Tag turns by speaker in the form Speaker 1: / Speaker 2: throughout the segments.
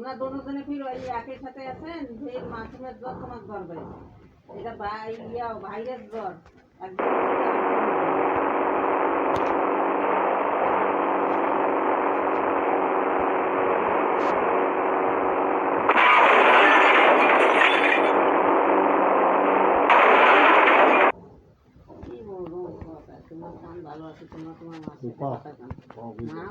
Speaker 1: তোমরা দুজনে ফির ওই একই সাথে আছেন যে মাসুমের জ্বর তোমার ধরবে এটা ভাইরাস জ্বর একদম তোমার কান ভালো আছে তোমার মাসে কথা কান না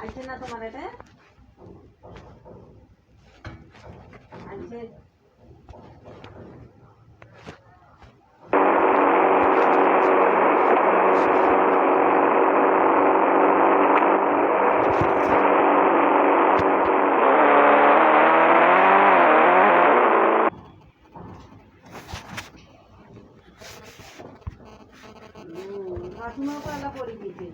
Speaker 1: আইছে না তোমার এটা আইছে মাসুমাও পালা পড়ে গেছে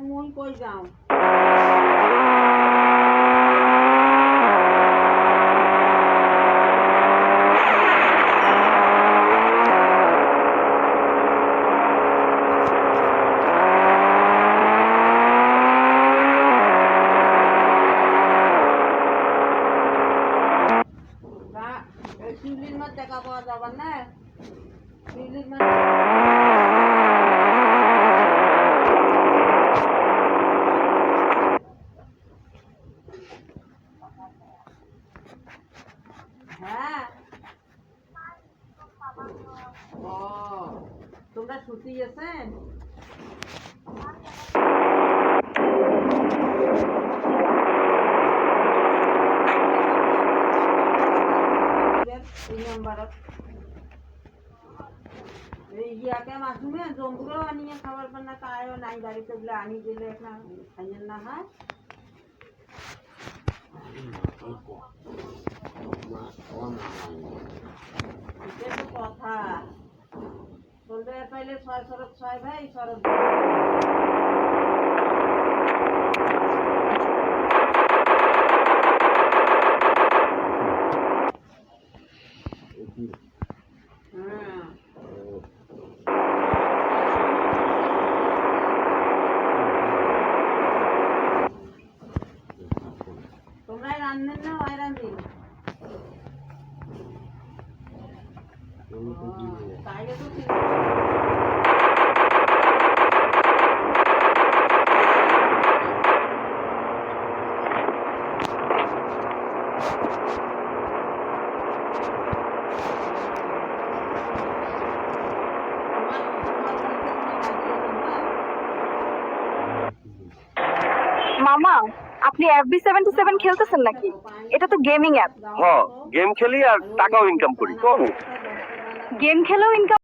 Speaker 1: মই কই যাও শিউলির মাছ দেখা পাওয়া যাবার না শিউলির মাছ হ্যাঁ ও তোমরা ছুটি আছেন এই নাম্বারত এই ইয়াকে মাসুমে জম্বুরেও আনিয়ে খাবার পান না তাইও নাই বাড়িতে বলে আনি দিলে একটা খাইয়েন না হয় কথা বলবে পাইলে 6 শরৎ 6 ভাই শরৎ তোমরা রান্নেন না ওই রান্দি তাইলে তো ঠিক
Speaker 2: মামা আপনি FB77 খেলতেছেন নাকি? এটা তো গেমিং অ্যাপ।
Speaker 3: হ্যাঁ, গেম খেলি আর টাকাও ইনকাম করি।
Speaker 2: গেম খেলেও ইনকাম